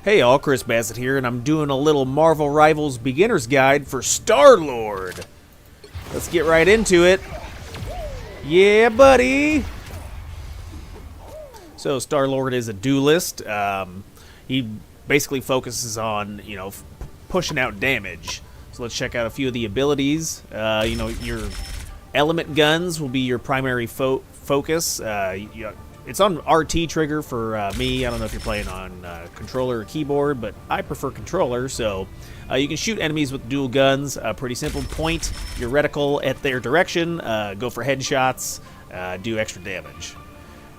Hey all, Chris Bassett here, and I'm doing a little Marvel Rivals beginner's guide for Star-Lord. Let's get right into it. Yeah, buddy! So Star-Lord is a duelist. He basically focuses on, pushing out damage. So let's check out a few of the abilities. Your element guns will be your primary focus. It's on RT trigger for me. I don't know if you're playing on controller or keyboard, but I prefer controller, so you can shoot enemies with dual guns. Pretty simple. Point your reticle at their direction, go for headshots, do extra damage.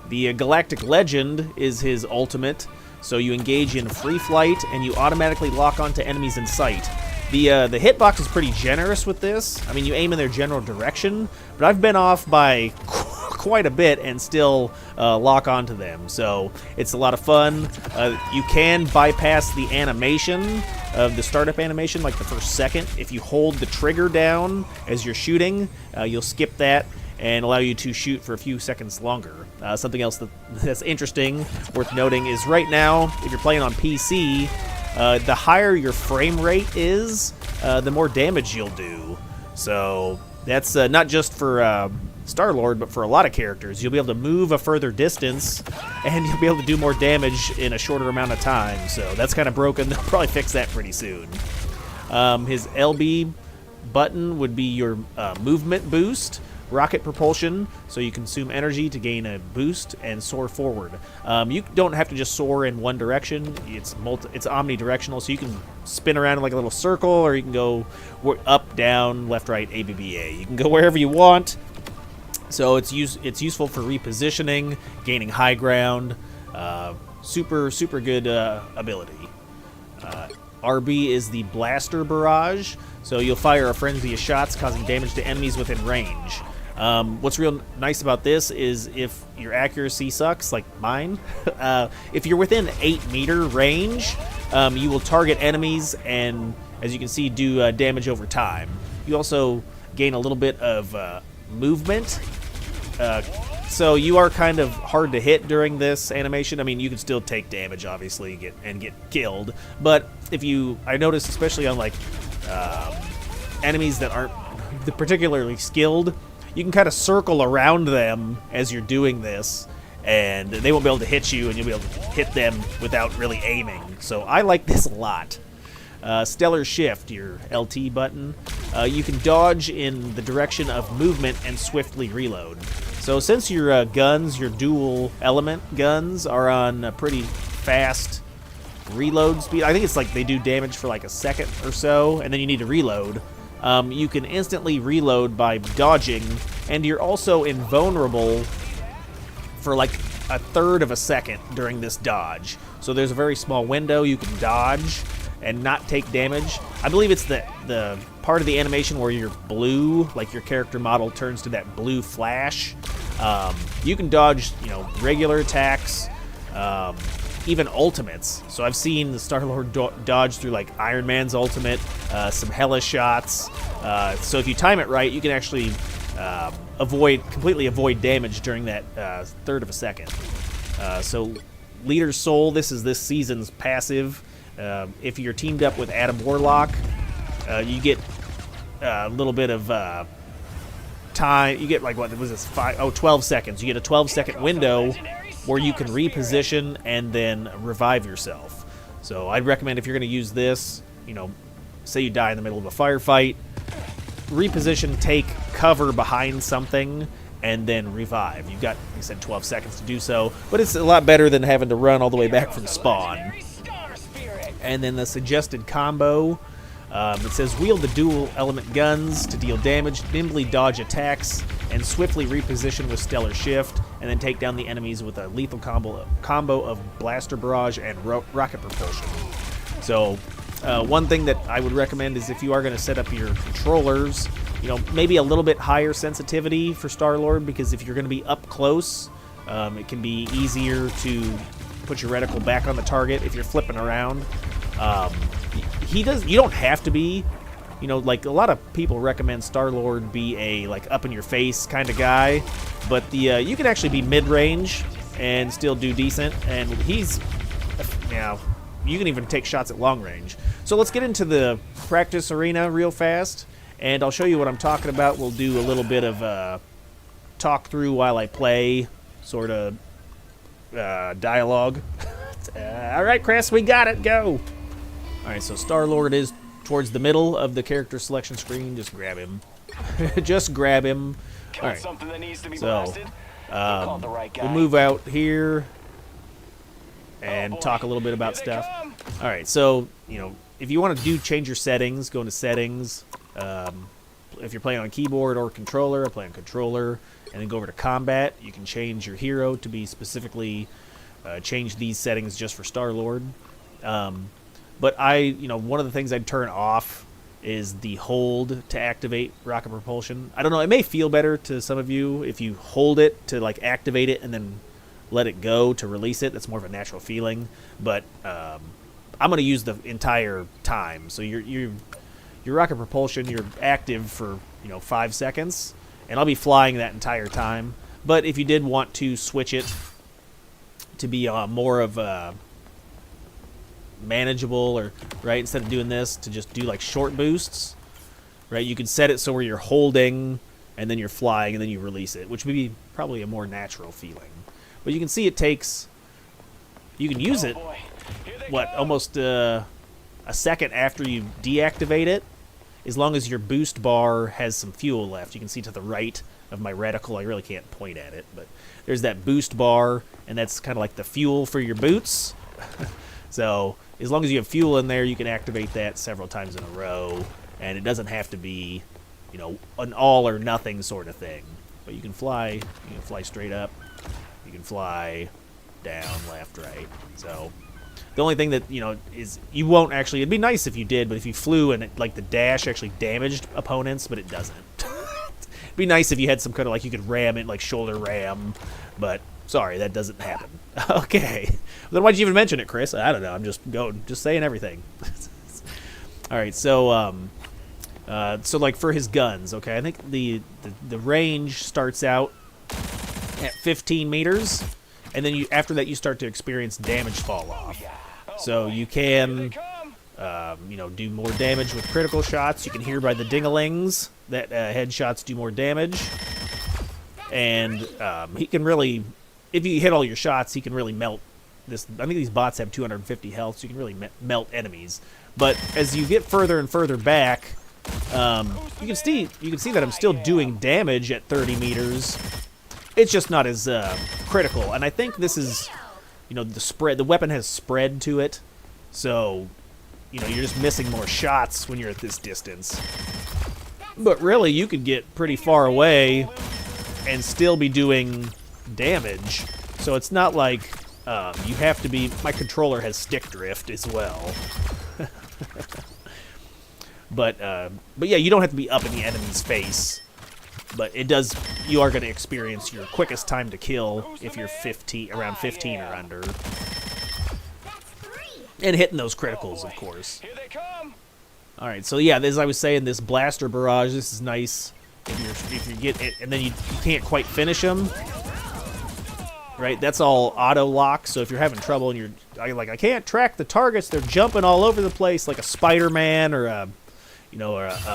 The Galactic Legend is his ultimate, so you engage in free flight, and you automatically lock onto enemies in sight. The hitbox is pretty generous with this. I mean, you aim in their general direction, but I've been off by quite a bit and still lock onto them, so it's a lot of fun. You can bypass the animation of the startup animation, like the first second. If you hold the trigger down as you're shooting, you'll skip that and allow you to shoot for a few seconds longer. Something else that's interesting, worth noting, is right now, if you're playing on PC, the higher your frame rate is, the more damage you'll do. So that's not just for Star-Lord, but for a lot of characters. You'll be able to move a further distance, and you'll be able to do more damage in a shorter amount of time. So that's kind of broken. They'll probably fix that pretty soon. His LB button would be your movement boost. Rocket propulsion, so you consume energy to gain a boost and soar forward. You don't have to just soar in one direction. It's omnidirectional, so you can spin around in like a little circle, or you can go up, down, left, right, ABBA. You can go wherever you want. So it's useful for repositioning, gaining high ground. Super good ability. RB is the Blaster Barrage, so you'll fire a frenzy of shots, causing damage to enemies within range. What's real nice about this is if your accuracy sucks, like mine, if you're within 8-meter range, you will target enemies and, as you can see, do damage over time. You also gain a little bit of movement, so you are kind of hard to hit during this animation. I mean, you can still take damage, obviously, get killed, but I noticed, especially on like enemies that aren't particularly skilled, you can kind of circle around them as you're doing this, and they won't be able to hit you, and you'll be able to hit them without really aiming. So I like this a lot. Stellar Shift, your LT button. You can dodge in the direction of movement and swiftly reload. So since your guns, your dual element guns, are on a pretty fast reload speed, I think it's like they do damage for like a second or so, and then you need to reload. You can instantly reload by dodging, and you're also invulnerable for like a third of a second during this dodge. So there's a very small window you can dodge and not take damage. I believe it's the part of the animation where you're blue, like your character model turns to that blue flash. You can dodge, regular attacks, even ultimates. So I've seen the Star-Lord dodge through like Iron Man's ultimate, some Hela shots. So if you time it right, you can actually completely avoid damage during that third of a second. So Leader's Soul, this is this season's passive. If you're teamed up with Adam Warlock, you get a little bit of time. You get like, what was this, 12 seconds. You get a 12-second window where you can reposition and then revive yourself. So I'd recommend, if you're going to use this, say you die in the middle of a firefight, reposition, take cover behind something, and then revive. You've got, like I said, 12 seconds to do so, but it's a lot better than having to run all the way back from spawn. And then the suggested combo, it says wield the dual element guns to deal damage, nimbly dodge attacks, and swiftly reposition with Stellar Shift, and then take down the enemies with a lethal combo of Blaster Barrage and Rocket Propulsion. So one thing that I would recommend is, if you are going to set up your controllers, maybe a little bit higher sensitivity for Star-Lord, because if you're going to be up close, it can be easier to put your reticle back on the target if you're flipping around. You don't have to be, like a lot of people recommend Star-Lord be a like up in your face kind of guy, but you can actually be mid-range and still do decent. And he's you can even take shots at long range. So let's get into the practice arena real fast, and I'll show you what I'm talking about. We'll do a little bit of talk through while I play, sort of dialogue. All right, Chris, we got it. Go. All right, so Star-Lord is towards the middle of the character selection screen. Just grab him. Just grab him. All right. So we'll move out here and talk a little bit about stuff. All right, so if you want to change your settings, go into settings. If you're playing on keyboard or controller, I play on controller, and then go over to combat. You can change your hero to be specifically change these settings just for Star-Lord. But one of the things I'd turn off is the hold to activate rocket propulsion. I don't know, it may feel better to some of you if you hold it to like activate it and then let it go to release it. That's more of a natural feeling. But I'm going to use the entire time. So your rocket propulsion, you're active for 5 seconds, and I'll be flying that entire time. But if you did want to switch it to be more of a manageable, or instead of doing this, to just do like short boosts, you can set it so where you're holding and then you're flying and then you release it, which would be probably a more natural feeling. But you can see it takes, you can use it almost a second after you deactivate it, as long as your boost bar has some fuel left. You can see to the right of my reticle, I really can't point at it, but there's that boost bar, and that's kind of like the fuel for your boots. So as long as you have fuel in there, you can activate that several times in a row, and it doesn't have to be, an all or nothing sort of thing. But you can fly straight up, you can fly down, left, right. So the only thing that, is you won't actually, it'd be nice if you did, but if you flew and the dash actually damaged opponents, but it doesn't. It'd be nice if you had some kind of, you could ram it, like shoulder ram, but sorry, that doesn't happen. Okay. Then why'd you even mention it, Chris? I don't know. I'm just saying everything. All right, so like for his guns, okay, I think the range starts out at 15 meters, and then after that you start to experience damage fall off. So you can do more damage with critical shots. You can hear by the ding-a-lings that headshots do more damage, and he can really, if you hit all your shots, he can really melt this. I think these bots have 250 health, so you can really melt enemies. But as you get further and further back, you can see that I'm still doing damage at 30 meters. It's just not as critical, and I think this is, the spread. The weapon has spread to it, so you're just missing more shots when you're at this distance. But really, you could get pretty far away and still be doing damage. So it's not like you have to be. My controller has stick drift as well. But yeah, you don't have to be up in the enemy's face. But it does. You are going to experience your quickest time to kill if you're around 15 or under, and hitting those criticals, of course. All right, so yeah, as I was saying, this blaster barrage, this is nice. If you get it, and then you can't quite finish them. Right, that's all auto lock. So if you're having trouble and I can't track the targets, they're jumping all over the place, like a Spider-Man or a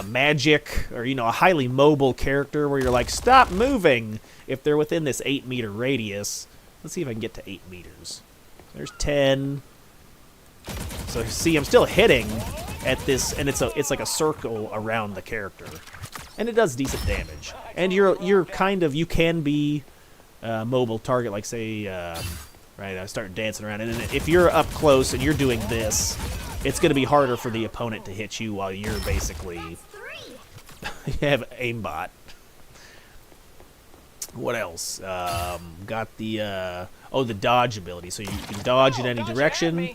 Magic, or a highly mobile character where you're like, stop moving if they're within this 8-meter radius. Let's see if I can get to 8 meters. There's 10. So see, I'm still hitting at this, and it's like a circle around the character, and it does decent damage. And you can be a mobile target, like say, right? I start dancing around, and then if you're up close and you're doing this, it's going to be harder for the opponent to hit you while you're basically you have aimbot. What else? Got the the dodge ability, so you can dodge in any direction.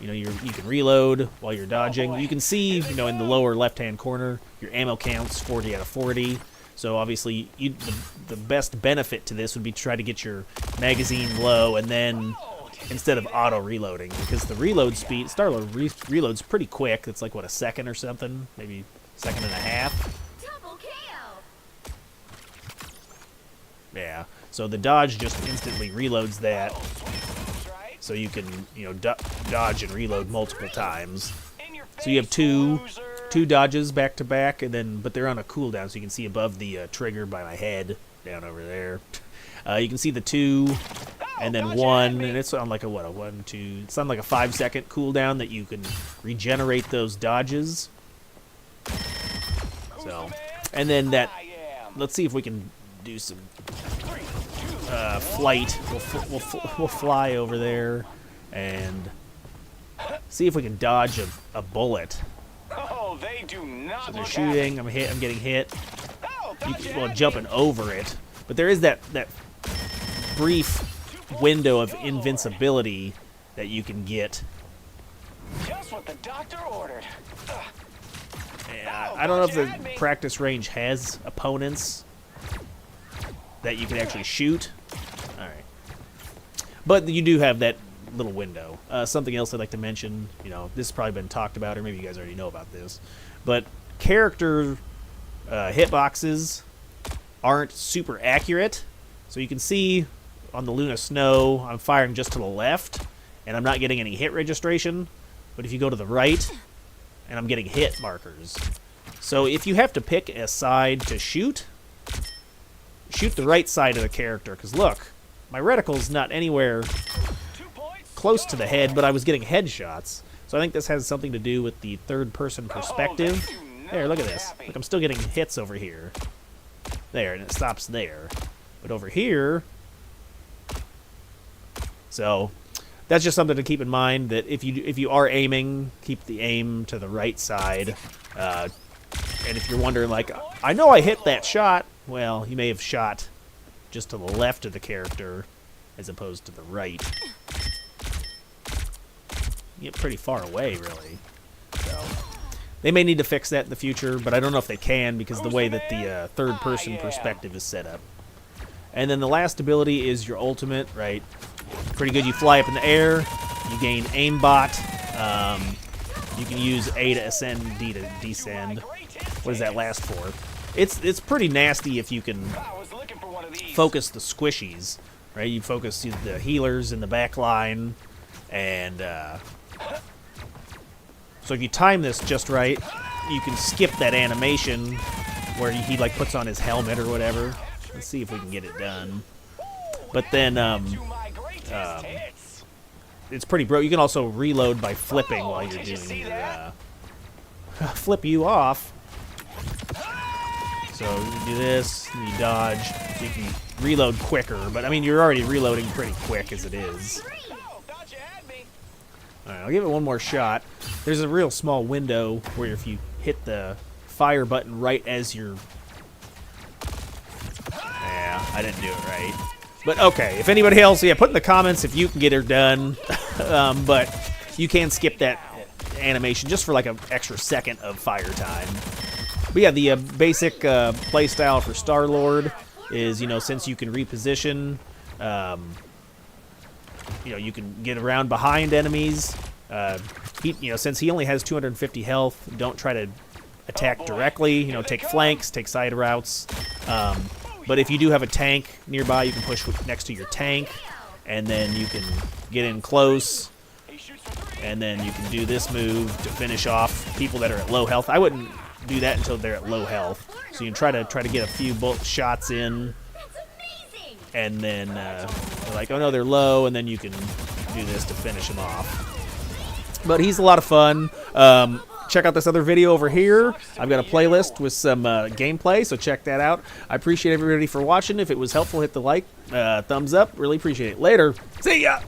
You can reload while you're dodging. You can see, in the lower left-hand corner, your ammo count's 40 out of 40. So obviously, the best benefit to this would be to try to get your magazine low, and then instead of auto reloading, because the reload speed, Star-Lord reloads pretty quick. It's like a second or something, maybe a second and a half. Yeah. So the dodge just instantly reloads that. so you can, you know, dodge and reload multiple times. So you have two dodges back to back, and then but they're on a cooldown, so you can see above the trigger by my head down over there. You can see the 2 and then 1, and it's on like a what, a 1, 2. It's on like a 5-second cooldown that you can regenerate those dodges. So, and then that. Let's see if we can do some flight. We'll fly over there and see if we can dodge a bullet. Oh, they do not. So they're shooting. I'm getting hit. Well, jumping over it, but there is that brief window of invincibility that you can get. Just what the doctor ordered. Yeah, I don't know if the practice range has opponents that you can actually shoot. All right, but you do have that little window. Something else I'd like to mention, you know, this has probably been talked about, or maybe you guys already know about this, but character hitboxes aren't super accurate. So you can see on the Luna Snow, I'm firing just to the left, and I'm not getting any hit registration. But if you go to the right, and I'm getting hit markers. So if you have to pick a side to shoot the right side of the character, because look, my reticle's not anywhere close to the head, but I was getting headshots. So I think this has something to do with the third-person perspective. There, look at this. Look, I'm still getting hits over here. There, and it stops there. But over here... So, that's just something to keep in mind, that if you are aiming, keep the aim to the right side. And if you're wondering, like, I know I hit that shot, well, you may have shot just to the left of the character as opposed to the right. You get pretty far away, really. So, they may need to fix that in the future, but I don't know if they can because the way that the third-person perspective is set up. And then the last ability is your ultimate, right? Pretty good. You fly up in the air. You gain aimbot. You can use A to ascend, D to descend. What does that last for? It's pretty nasty if you can focus the squishies, right? You focus the healers in the back line, and so if you time this just right, you can skip that animation where he like puts on his helmet or whatever. Let's see if we can get it done. But then it's pretty broke. You can also reload by flipping while you're doing your flip you off. So you do this, and you dodge, so you can reload quicker. But I mean, you're already reloading pretty quick as it is. Alright, I'll give it one more shot. There's a real small window where if you hit the fire button right as you're... Yeah, I didn't do it right. But okay, if anybody else, yeah, put in the comments if you can get her done. But you can skip that animation just for like an extra second of fire time. But yeah, the basic play style for Star-Lord is, you know, since you can reposition, you know, you can get around behind enemies. Since he only has 250 health, don't try to attack directly. You know, take flanks, take side routes. But if you do have a tank nearby, you can push next to your tank, and then you can get in close, and then you can do this move to finish off people that are at low health. I wouldn't do that until they're at low health. So you can try to get a few shots in, and then they're like, oh no, they're low, and then you can do this to finish them off. But he's a lot of fun. Check out this other video over here. I've got a playlist with some gameplay, so check that out. I appreciate everybody for watching. If it was helpful, hit the like, thumbs up. Really appreciate it. Later. See ya!